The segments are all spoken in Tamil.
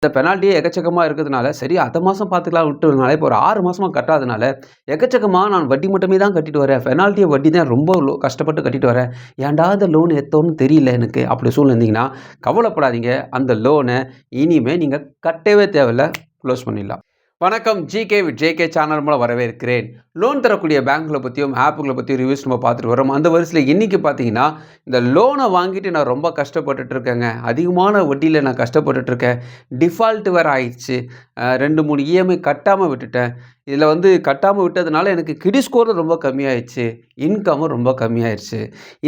இந்த பெனால்ட்டியே எக்கச்சக்கமா இருக்கிறதுனால, சரி அடுத்த மாசம் பார்த்துக்கலாம் விட்டதுனால, இப்போ ஒரு 6 மாசமா கட்டாதனால, எக்கச்சக்கமா நான் வட்டி மட்டுமே தான் கட்டிட்டு வரேன். பெனால்ட்டிய வட்டி தான் ரொம்ப கஷ்டப்பட்டு கட்டிட்டு வரேன். ஏன்டா இந்த லோன் எடுத்தோன்னு தெரியல எனக்கு. அப்படி சூழ்நிலை இருந்தீங்கன்னா, கவலைப்படாதீங்க. அந்த லோன இனிமே நீங்க கட்டவே தேவையில்ல. குளோஸ் பண்ணிடலாம். வணக்கம். ஜிகே வித் ஜேகே சேனல் மூலம் வரவேற்கிறேன். லோன் தரக்கூடிய பேங்க்களை பற்றியும் ஆப்புகளை பற்றியும் ரிவ்யூஸ் நம்ம பார்த்துட்டு வரோம். அந்த வரிசையில் இன்றைக்கி பார்த்தீங்கன்னா, இந்த லோனை வாங்கிட்டு நான் ரொம்ப கஷ்டப்பட்டுட்டு இருக்கேங்க. அதிகமான வட்டியில் நான் கஷ்டப்பட்டுட்டு இருக்கேன். டிஃபால்ட் வேறு ஆயிடுச்சு. 2, 3 இஎம்ஐ கட்டாமல் விட்டுட்டேன். இதில் வந்து கட்டாமல் விட்டதுனால எனக்கு கிரெடிட் ஸ்கோரும் ரொம்ப கம்மியாயிடுச்சு. இன்கமும் ரொம்ப கம்மியாயிடுச்சு.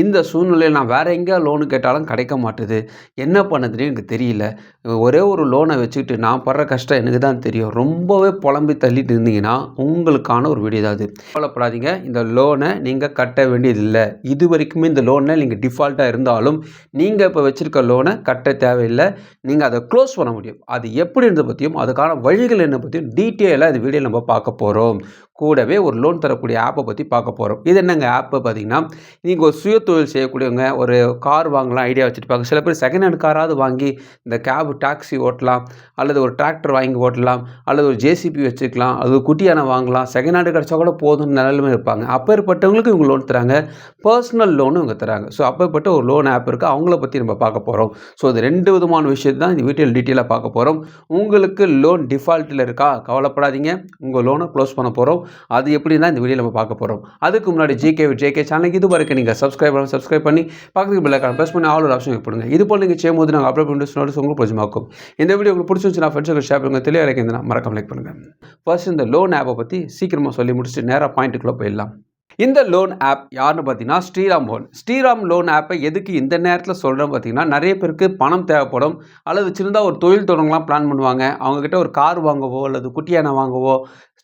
இந்த சூழ்நிலையில் நான் வேறு எங்கேயா லோனு கேட்டாலும் கிடைக்க மாட்டுது. என்ன பண்ணுதுன்னு எனக்கு தெரியல. ஒரே ஒரு லோனை வச்சுக்கிட்டு நான் படுற கஷ்டம் எனக்கு தான் தெரியும். ரொம்பவே புலம்பி தள்ளிட்டு இருந்தீங்கன்னா உங்களுக்கான ஒரு வீடியோ தான் அது. கவலைப்படாதீங்க. இந்த லோனை நீங்கள் கட்ட வேண்டியதில்லை. இது வரைக்குமே இந்த லோனில் நீங்கள் டிஃபால்ட்டாக இருந்தாலும் நீங்கள் இப்போ வச்சுருக்க லோனை கட்ட தேவையில்லை. நீங்கள் அதை க்ளோஸ் பண்ண முடியும். அது எப்படின்றத பற்றியும் அதுக்கான வழிகள் என்ன பற்றியும் டீட்டெயிலாக இந்த வீடியோ நம்ம பார்க்க போகிறோம். கூடவே ஒரு லோன் தரக்கூடிய ஆப்பை பற்றி பார்க்க போகிறோம். இது என்னங்க ஆப்பு பார்த்தீங்கன்னா, நீங்கள் ஒரு சுய தொழில் செய்யக்கூடியவங்க ஒரு கார் வாங்கலாம் ஐடியா வச்சுருப்பாங்க. சில பேர் செகண்ட் ஹேண்ட் காராவது வாங்கி இந்த கேப் டாக்ஸி ஓட்டலாம், அல்லது ஒரு டிராக்டர் வாங்கி ஓட்டலாம், அல்லது ஒரு ஜேசிபி வச்சுக்கலாம், அது ஒரு குட்டியான வாங்கலாம். செகண்ட் ஹேண்டு கிடச்சா கூட போதும்னு நிலைமை இருப்பாங்க. அப்பேற்பட்டவங்களுக்கு இவங்க லோன் தராங்க. பர்சனல் லோனும் இவங்க தராங்க. ஸோ அப்பேற்பட்ட ஒரு லோன் ஆப் இருக்குது. அவங்கள பற்றி நம்ம பார்க்க போகிறோம். ஸோ இது 2 விதமான விஷயத்தை தான் இந்த வீடியோவில் டீட்டெயிலாக பார்க்க போகிறோம். உங்களுக்கு லோன் டிஃபால்ட்டில் இருக்கா? கவலைப்படாதீங்க. உங்கள் லோனை க்ளோஸ் பண்ண போகிறோம். அது எப்படி தான் இந்த வீடியோவில் நம்ம பார்க்க போகிறோம். அதுக்கு முன்னாடி ஜிகே வித் ஜேகே சேனலுக்கு இது வரைக்கும் நீங்கள் சப்ஸ்கிரைப் பண்ணி பக்கத்துக்கு பெல் ஐகான் ப்ரெஸ் பண்ணி ஆல் ஒரு ஆப்ஷன் கொடுங்க. இது போல் நீங்கள் செய்யும்போது நாங்கள் அப்லோட் பண்ணி நோட்டிஸ் உங்களுக்கு பிடிச்சமாக்கும். இந்த வீடியோ உங்களுக்கு பிடிச்சிருந்துச்சுன்னா ஃப்ரெண்ட்ஸுக்கு ஷேர் பண்ணுங்கள். தெளிவாக மறக்காம லைக் பண்ணுங்கள். ஃபர்ஸ்ட் இந்த லோன் ஆப்பை பற்றி சீக்கிரமாக சொல்லி முடிச்சுட்டு நேராக பாயிண்ட்டுக்குள்ளே போயிடலாம். இந்த லோன் ஆப் யாருன்னு பார்த்தீங்கன்னா ஸ்ரீராம் லோன். ஸ்ரீராம் லோன் ஆப்பை எதுக்கு இந்த நேரத்தில் சொல்கிறேன் பார்த்தீங்கன்னா, நிறைய பேருக்கு பணம் தேவைப்படும், அல்லது சின்னதாக ஒரு தொழில் தொடங்கலாம் பிளான் பண்ணுவாங்க. அவங்கக்கிட்ட ஒரு கார் வாங்கவோ அல்லது குட்டியான வாங்கவோ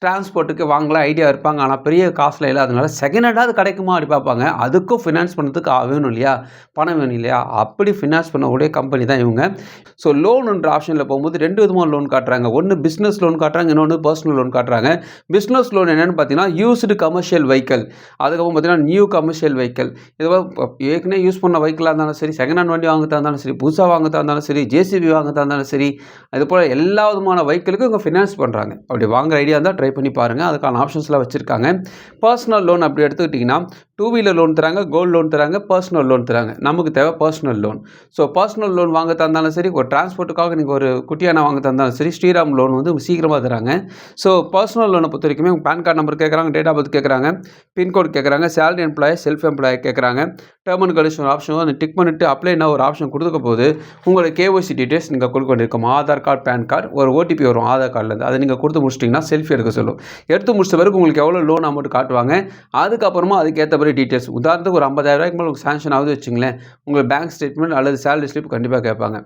டிரான்ஸ்போர்ட்டுக்கு வாங்கலாம் ஐடியா இருப்பாங்க. ஆனால் பெரிய காசில் இல்லாதனால செகண்ட் ஹேண்டாவது கிடைக்குமா அப்படி பார்ப்பாங்க. அதுக்கும் ஃபினான்ஸ் பண்ணுறதுக்கு வேணும் இல்லையா, பணம் வேணும் இல்லையா, அப்படி ஃபினான்ஸ் பண்ணக்கூடிய கம்பெனி தான் இவங்க. ஸோ லோனுன்ற ஆப்ஷனில் போகும்போது 2 விதமாக லோன் காட்டுறாங்க. ஒன்று பிஸ்னஸ் லோன் காட்டுறாங்க, இன்னொன்று பர்சனல் லோன் காட்டுறாங்க. பிஸ்னஸ் லோன் என்னென்னு பார்த்தீங்கன்னா யூஸ்டு கமர்ஷியல் வெஹிக்கல், அதுக்கப்புறம் பார்த்தீங்கன்னா நியூ கமர்ஷியல் வெஹிக்கல். இது ஏற்கனவே யூஸ் பண்ண வெஹிக்கலாக இருந்தாலும் சரி, செகண்ட் ஹேண்ட் வண்டி வாங்கத்தான் இருந்தாலும் சரி, புதுசாக வாங்கத்தான் இருந்தாலும் சரி, ஜேசிபி வாங்கத்தான் இருந்தாலும் சரி, அது போல் எல்லா விதமான வெஹிக்கிளுக்கும் இவங்க ஃபினான்ஸ் பண்ணுறாங்க. அப்படி வாங்குற ஐடியா இருந்தால் ட்ரை பண்ணி பாருங்கள். அதுக்கான ஆப்ஷன்ஸ்லாம் வச்சுருக்காங்க. பர்சனல் லோன் அப்படி எடுத்துக்கிட்டிங்கன்னா 2 வீலர் லோன் தராங்க, கோல்டு லோன் தராங்க, பர்சனல் லோன் தராங்க. நமக்கு தேவை personal loan. So personal loan வாங்க தந்தாலும் சரி, ஒரு டிரான்ஸ்போர்ட்டுக்காக நீங்கள் ஒரு குட்டியான வாங்க தந்தாலும் சரி, ஸ்ரீராம் லோன் வந்து சீக்கிரமாக தராங்க. ஸோ பர்சனல் லோனை பொறுத்த வரைக்குமே பேன் கார்டு நம்பர் கேட்குறாங்க, டேட் ஆஃப் பர்த் கேட்குறாங்க, பின்கோட் கேட்குறாங்க, சேலரி எம்ப்ளாயி செல்ஃப் எம்ப்ளாயி கேட்குறாங்க. டேர்ம் அண்ட் கண்டிஷன் ஆப்ஷன் வந்து டிக் பண்ணிட்டு அப்ளைனா ஒரு ஆப்ஷன் கொடுக்க போது உங்களோட கேஒய்சி டீட்டெயில்ஸ் நீங்கள் கொடுக்க வேண்டியிருக்கும். ஆதார் கார்டு, பேன் கார்டு, ஒரு ஓடிபி வரும் ஆதார் கார்டிலேருந்து. அதை நீங்கள் கொடுத்து முடிச்சிட்டிங்கன்னா செல்ஃபி எடுக்க சொல்லும். எடுத்து முடிச்ச பிறகு உங்களுக்கு எவ்வளோ லோன் அமௌண்ட் காட்டுவாங்க. அதுக்கப்புறமா அதுக்கேற்ற மாதிரி டீட்டெயில்ஸ், உதாரணத்துக்கு ஒரு 50,000 மேலே உங்களுக்கு சாங்ஷன் ஆகுது வச்சுங்களேன், உங்களுக்கு பேங்க் ஸ்டேட்மெண்ட் அல்லது சேலரி ஸ்லிப் கண்டிப்பாக கேட்பாங்க.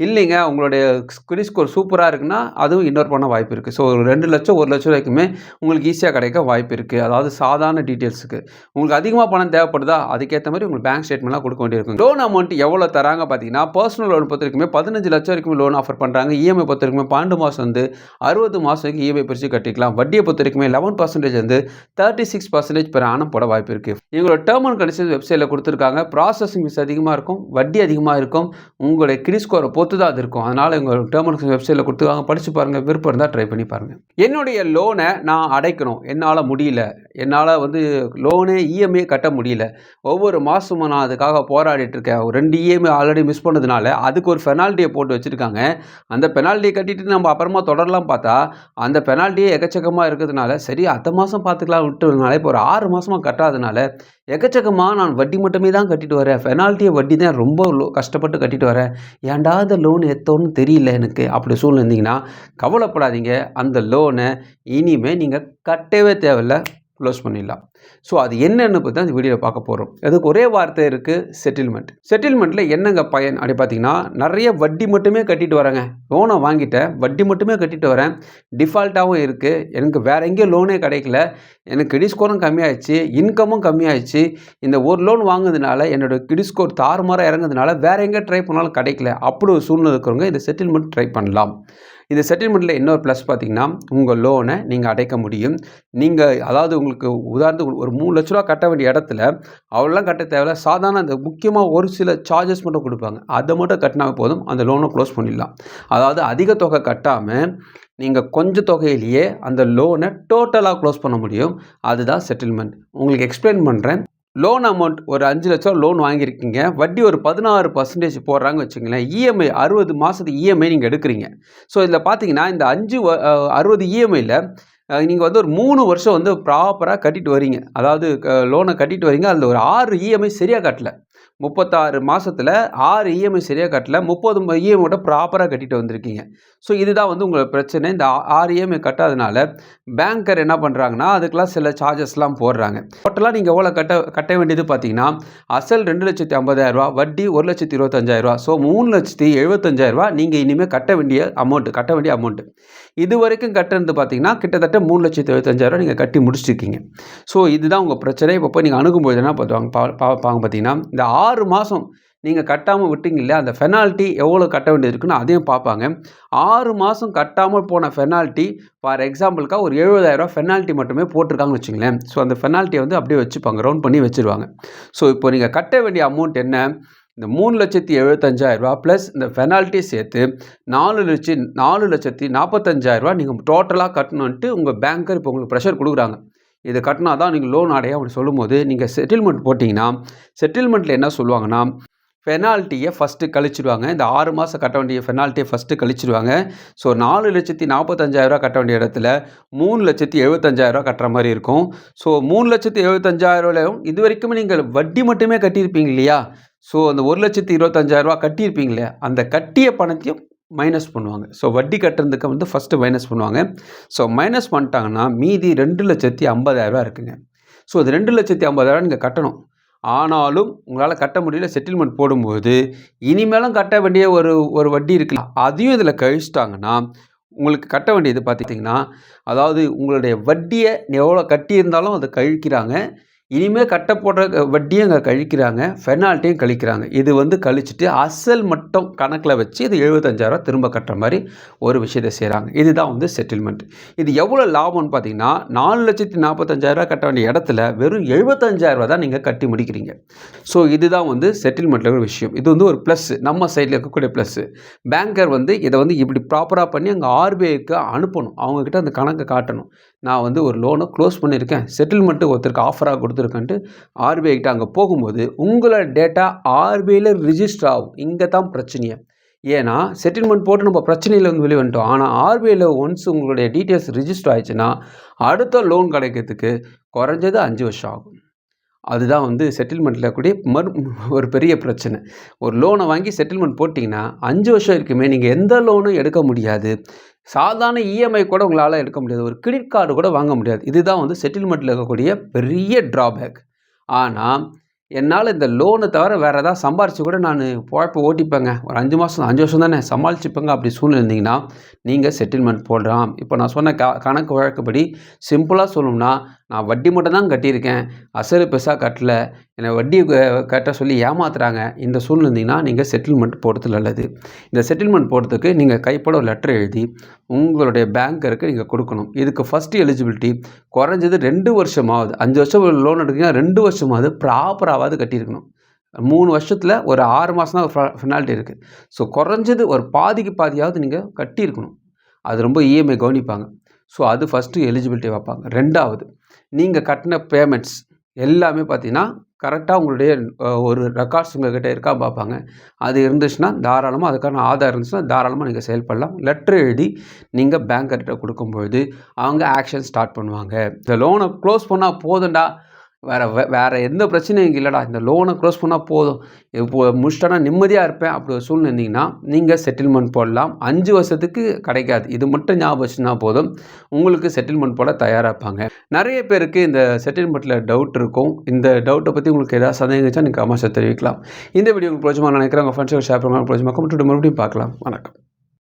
இல்லைங்க உங்களுடைய கிரெடிட் ஸ்கோர் சூப்பராக இருக்குன்னா அதுவும் இன்னொரு பண்ண வாய்ப்பு இருக்குது. ஸோ ஒரு 2 லட்சம் 1 லட்சம் வரைக்குமே உங்களுக்கு ஈஸியாக கிடைக்க வாய்ப்பு இருக்குது. அதாவது சாதாரண டீட்டெயில்ஸுக்கு. உங்களுக்கு அதிகமாக பணம் தேவைப்படுதா, அதுக்கேற்ற மாதிரி உங்களுக்கு பேங்க் ஸ்டேட்மெண்ட்லாம் கொடுக்க வேண்டியிருக்கும். லோன் அமௌண்ட் எவ்வளோ தராங்க பார்த்தீங்கன்னா, பர்சனல் லோன் பொறுத்த வரைக்குமே 15 லட்சம் வரைக்கும் லோன் ஆஃபர் பண்ணுறாங்க. இஎம்ஐ பொறுத்த வரைக்குமே 12 மாதம் வந்து 60 மாதம் வரைக்கும் இஎம்ஐ பிரித்து கட்டிக்கலாம். வட்டியை பொறுத்த வரைக்குமே 11% வந்து 36% பெர் ஆனம் போட வாய்ப்பு இருக்குது. இவங்களோட டேர்ம் அண்ட் கண்டிஷன் வெப்சைட்டில் கொடுத்துருக்காங்க. ப்ராசஸிங் ஃபீஸ் அதிகமாக இருக்கும், வட்டி அதிகமாக இருக்கும், உங்களுடைய கிரெடிட் ஸ்கோரை பொறுத்து தான் அது இருக்கும். அதனால் இவங்க டேர்ம் அண்ட் கண்டிஷன் வெப்சைட்டில் கொடுத்துருக்காங்க. படித்து பாருங்கள், விருப்பம் இருந்தால் ட்ரை பண்ணி பாருங்கள். என்னுடைய லோனை நான் அடைக்கணும், என்னால் முடியல, என்னால் வந்து லோனே இஎம்ஐ கட்ட முடியல, ஒவ்வொரு மாதமும் நான் அதுக்காக போராடிட்டு இருக்கேன், ஒரு 2 இஎம்ஐ ஆல்ரெடி மிஸ் பண்ணதுனால அதுக்கு ஒரு பெனால்ட்டியை போட்டு வச்சுருக்காங்க. அந்த பெனால்ட்டியை கட்டிட்டு நம்ம அப்புறமா தொடரலாம் பார்த்தா அந்த பெனால்ட்டியே எக்கச்சக்கமாக இருக்கிறதுனால, சரி அடுத்த மாதம் பார்த்துக்கலாம் விட்டதுனால, இப்போ ஒரு 6 மாதமாக கட்டாதனால எக்கச்சக்கமாக நான் வட்டி மட்டுமே தான் கட்டிட்டு வரேன். பெனால்ட்டியை வட்டி தான் ரொம்ப கஷ்டப்பட்டு கட்டிட்டு வரேன். ஏன்டா இந்த லோன் எடுத்தோன்னு தெரியல எனக்கு. அப்படி சூழ்நிலை இருந்தீங்கன்னா கவலைப்படாதீங்க. அந்த லோனை இனிமேல் நீங்கள் கட்டவே தேவையில்லை. க்ளோஸ் பண்ணிடலாம். ஸோ அது என்னென்னு பற்றி தான் இந்த வீடியோவில் பார்க்க போகிறோம். அதுக்கு ஒரே வார்த்தை இருக்குது, செட்டில்மெண்ட். செட்டில்மெண்ட்டில் என்னங்க பயன் அப்படி பார்த்தீங்கன்னா, நிறைய வட்டி மட்டுமே கட்டிட்டு வரேங்க. லோனை வாங்கிட்டேன், வட்டி மட்டுமே கட்டிட்டு வரேன், டிஃபால்ட்டாகவும் இருக்குது, எனக்கு வேறு எங்கேயும் லோனே கிடைக்கல, எனக்கு கிரெடிட் ஸ்கோரும் கம்மியாகிடுச்சு, இன்கமும் கம்மியாகிடுச்சு, இந்த ஒரு லோன் வாங்குறதுனால என்னோடய கிரெடிட் ஸ்கோர் தாறுமாறாக இறங்குறதுனால வேறு எங்கே ட்ரை பண்ணாலும் கிடைக்கல. அப்படி ஒரு சூழ்நிலை இருக்கிறவங்க இந்த செட்டில்மெண்ட் ட்ரை பண்ணலாம். இந்த செட்டில்மெண்ட்டில் இன்னொரு ப்ளஸ் பார்த்தீங்கன்னா, உங்கள் லோனை நீங்கள் அடைக்க முடியும். நீங்கள் அதாவது உங்களுக்கு உதாரணத்துக்கு ஒரு 3 லட்ச ரூபா கட்ட வேண்டிய இடத்துல அவ்வளோலாம் கட்ட தேவையில்ல. சாதாரண அந்த முக்கியமாக ஒரு சில சார்ஜஸ் மட்டும் கொடுப்பாங்க. அதை மட்டும் கட்டினா போதும், அந்த லோனை க்ளோஸ் பண்ணிடலாம். அதாவது அதிக தொகை கட்டாமல் நீங்கள் கொஞ்சம் தொகையிலேயே அந்த லோனை டோட்டலாக க்ளோஸ் பண்ண முடியும். அதுதான் செட்டில்மெண்ட். உங்களுக்கு எக்ஸ்பிளைன் பண்ணுறேன். லோன் அமௌண்ட் ஒரு 5 லட்சம் லோன் வாங்கியிருக்கீங்க. வட்டி ஒரு 16% போடுறாங்க வச்சுங்களேன். இஎம்ஐ 60 மாதத்துக்கு இஎம்ஐ நீங்கள் எடுக்கிறீங்க. ஸோ இதில் பார்த்தீங்கன்னா இந்த 60 இஎம்ஐயில் நீங்கள் வந்து ஒரு 3 வருஷம் வந்து ப்ராப்பராக கட்டிட்டு வரீங்க. அதாவது லோனை கட்டிட்டு வரீங்க. அதில் ஒரு 6 இஎம்ஐ சரியாக கட்டல. 36 மாதத்தில் 6 இஎம்ஐ சரியாக கட்டல. 30 இஎம்ஐ ப்ராப்பராக கட்டிட்டு வந்திருக்கீங்க. ஸோ இதுதான் வந்து உங்களுக்கு பிரச்சனை. இந்த 6 இஎம்ஐ கட்டாதனால பேங்கர் என்ன பண்ணுறாங்கன்னா அதுக்கெல்லாம் சில சார்ஜஸ்லாம் போடுறாங்க. டோட்டலாக நீங்கள் எவ்வளோ கட்ட வேண்டியது பார்த்தீங்கன்னா அசல் 2,50,000 வட்டி 1,25,000. ஸோ 3,75,000 நீங்கள் இனிமேல் கட்ட வேண்டிய அமௌண்ட்டு. இது வரைக்கும் கட்டுறது பார்த்தீங்கன்னா கிட்டத்தட்ட 3,75,000 நீங்கள் கட்டி முடிச்சிருக்கீங்க. ஸோ இதுதான் உங்கள் பிரச்சனை. இப்போ போய் நீங்கள் அணுகும்போது என்ன பார்ப்பாங்க பார்த்தீங்கன்னா இந்த 6 மாதம் நீங்கள் கட்டாமல் விட்டீங்க இல்லையா, அந்த பெனால்ட்டி எவ்வளோ கட்ட வேண்டியது இருக்குன்னு அதையும் பார்ப்பாங்க. 6 மாதம் கட்டாமல் போன பெனால்ட்டி ஃபார் எக்ஸாம்பிளுக்காக ஒரு 70,000 பெனால்ட்டி மட்டுமே போட்டிருக்காங்கன்னு வச்சுங்களேன். ஸோ அந்த பெனால்ட்டியை வந்து அப்படியே வச்சுப்பாங்க, ரவுண்ட் பண்ணி வச்சுருவாங்க. ஸோ இப்போ நீங்கள் கட்ட வேண்டிய அமௌண்ட் என்ன, இந்த 3,75,000 ப்ளஸ் இந்த பெனால்ட்டி சேர்த்து 4,45,000 நீங்கள் டோட்டலாக கட்டணுன்ட்டு உங்கள் பேங்கர் இப்போ உங்களுக்கு ப்ரெஷர் கொடுக்குறாங்க. இதை கட்டினா தான் நீங்கள் லோன் அடையும் அப்படி சொல்லும்போது நீங்கள் செட்டில்மெண்ட் போட்டிங்கன்னா செட்டில்மெண்ட்டில் என்ன சொல்லுவாங்கன்னா பெனால்ட்டியை ஃபஸ்ட்டு கழிச்சிடுவாங்க. இந்த 6 மாதம் கட்ட வேண்டிய பெனால்ட்டியை ஃபஸ்ட்டு கழிச்சிடுவாங்க. ஸோ 4,45,000 கட்ட வேண்டிய இடத்துல 3,75,000 கட்டுற மாதிரி இருக்கும். ஸோ 3,75,000 இது வரைக்கும் நீங்கள் வட்டி மட்டுமே கட்டியிருப்பீங்க இல்லையா. ஸோ அந்த 1,25,000 கட்டியிருப்பீங்களே, அந்த கட்டிய பணத்தையும் மைனஸ் பண்ணுவாங்க. ஸோ வட்டி கட்டுறதுக்கு வந்து ஃபஸ்ட்டு மைனஸ் பண்ணுவாங்க. ஸோ மைனஸ் பண்ணிட்டாங்கன்னா மீதி 2,50,000 இருக்குங்க. ஸோ அது 2,50,000 நீங்கள் கட்டணும். ஆனாலும் உங்களால் கட்ட முடியல. செட்டில்மெண்ட் போடும்போது இனிமேலும் கட்ட வேண்டிய ஒரு வட்டி இருக்குல்ல, அதையும் இதில் கழிச்சிட்டாங்கன்னா உங்களுக்கு கட்ட வேண்டியது பார்த்திங்கன்னா, அதாவது உங்களுடைய வட்டியை எவ்வளோ கட்டியிருந்தாலும் அதை கழிக்கிறாங்க. இனிமேல் கட்ட போடுற வட்டியும் அங்கே கழிக்கிறாங்க, பெனால்ட்டியும் கழிக்கிறாங்க. இது வந்து கழிச்சிட்டு அசல் மட்டும் கணக்கில் வச்சு இது 75,000 திரும்ப கட்டுற மாதிரி ஒரு விஷயத்தை செய்கிறாங்க. இதுதான் வந்து செட்டில்மெண்ட். இது எவ்வளோ லாபம்னு பார்த்தீங்கன்னா 4,45,000 கட்ட வேண்டிய இடத்துல வெறும் 75,000 தான் நீங்கள் கட்டி முடிக்கிறீங்க. ஸோ இதுதான் வந்து செட்டில்மெண்ட்டில் ஒரு விஷயம். இது வந்து ஒரு ப்ளஸ், நம்ம சைடில் இருக்கக்கூடிய ப்ளஸ்ஸு. பேங்கர் வந்து இதை வந்து இப்படி ப்ராப்பராக பண்ணி அங்கே ஆர்பிஐக்கு அனுப்பணும். அவங்கக்கிட்ட அந்த கணக்கை காட்டணும். நான் வந்து ஒரு லோனை க்ளோஸ் பண்ணியிருக்கேன், செட்டில்மெண்ட்டு ஒருத்தருக்கு ஆஃபராக கொடுத்துருக்கேன்ட்டு ஆர்பிஐ கிட்ட அங்கே போகும்போது உங்களோட டேட்டா ஆர்பிஐயில் ரிஜிஸ்டர் ஆகும். இங்கே தான் பிரச்சனையே. ஏன்னா செட்டில்மெண்ட் போட்டு நம்ம பிரச்சனையில் வந்து வெளியே வந்துட்டோம். ஆனால் ஆர்பிஐயில் ஒன்ஸ் உங்களுடைய டீட்டெயில்ஸ் ரிஜிஸ்டர் ஆயிடுச்சுன்னா அடுத்த லோன் கிடைக்கிறதுக்கு குறைஞ்சது 5 வருஷம் ஆகும். அதுதான் வந்து செட்டில்மெண்ட்டில் கூடிய ஒரு பெரிய பிரச்சனை. ஒரு லோனை வாங்கி செட்டில்மெண்ட் போட்டிங்கன்னா 5 வருஷம் இருக்குமே நீங்கள் எந்த லோனும் எடுக்க முடியாது. சாதாரண இஎம்ஐ கூட உங்களால் எடுக்க முடியாது. ஒரு கிரெடிட் கார்டு கூட வாங்க முடியாது. இதுதான் வந்து செட்டில்மெண்ட்டில் இருக்கக்கூடிய பெரிய ட்ராபேக். ஆனால் என்னால் இந்த லோனை தவிர வேறு ஏதாவது சம்பாரித்து கூட நான் பொழப்பை ஓட்டிப்பேங்க, ஒரு 5 வருஷம் தானே சமாளிச்சுப்பேங்க அப்படி சூழ்நிலை இருந்தீங்கன்னா நீங்கள் செட்டில்மெண்ட் போடலாம். இப்போ நான் சொன்ன கணக்கு வழக்கப்படி சிம்பிளாக சொல்லணும்னா நான் வட்டி மட்டும் தான் கட்டியிருக்கேன், அசல் பெருசாக கட்டல, என்னை வட்டி கட்ட சொல்லி ஏமாத்துறாங்க, இந்த சூழ்நிலை இருந்தீங்கன்னா நீங்கள் செட்டில்மெண்ட் போடுறது நல்லது. இந்த செட்டில்மெண்ட் போடுறதுக்கு நீங்கள் கைப்பட ஒரு லெட்டர் எழுதி உங்களுடைய பேங்கருக்கு நீங்கள் கொடுக்கணும். இதுக்கு ஃபஸ்ட்டு எலிஜிபிலிட்டி குறைஞ்சது 2 வருஷமாவது, 5 வருஷம் லோன் எடுத்தீங்கன்னா 2 வருஷமாவது ப்ராப்பராவது கட்டியிருக்கணும். 3 வருஷத்தில் ஒரு 6 மாதம் தான் பெனால்ட்டி இருக்குது. ஸோ குறைஞ்சது ஒரு பாதிக்கு பாதியாவது நீங்கள் கட்டியிருக்கணும். அது ரொம்ப இஎம்ஐ கவனிப்பாங்க. ஸோ அது ஃபஸ்ட்டு எலிஜிபிலிட்டி வைப்பாங்க. 2வது நீங்கள் கட்டின பேமெண்ட்ஸ் எல்லாமே பார்த்தீங்கன்னா கரெக்டாக உங்களுடைய ஒரு ரெக்கார்ட்ஸ் உங்கள்கிட்ட இருக்கா பார்ப்பாங்க. அது இருந்துச்சுன்னா தாராளமாக அதுக்கான ஆதாரம் இருந்துச்சுன்னா தாராளமாக நீங்கள் செயல்படலாம். லெட்ரு எழுதி நீங்கள் பேங்கர்கிட்ட கொடுக்கும்பொழுது அவங்க ஆக்ஷன் ஸ்டார்ட் பண்ணுவாங்க. இந்த லோனை க்ளோஸ் பண்ணால் போதும்டா, வேறு எந்த பிரச்சனையும் இங்கே இல்லைடா, இந்த லோனை க்ளோஸ் பண்ணால் போதும், இப்போ முடிச்சிட்டா நிம்மதியாக இருப்பேன் அப்படி ஒரு சூழ்நிலை இருந்தீங்கன்னா நீங்கள் செட்டில்மெண்ட் போடலாம். 5 வருஷத்துக்கு கிடைக்காது. இது மட்டும் ஞாபகம் வச்சுன்னா போதும், உங்களுக்கு செட்டில்மெண்ட் போட தயாராக இருப்பாங்க. நிறைய பேருக்கு இந்த செட்டில்மெண்ட்டில் டவுட் இருக்கும். இந்த டவுட்டை பற்றி உங்களுக்கு ஏதாவது சந்தேகம் இருந்துச்சா நீங்கள் கமெண்ட்ஸை தெரிவிக்கலாம். இந்த வீடியோ உங்களுக்கு பிரோஜனமாக நினைக்கிறேன். உங்கள் ஃப்ரெண்ட்ஸுக்கு ஷேர் பண்ணுவாங்க. பிரோஜனமாக மறுபடியும் பார்க்கலாம். வணக்கம்.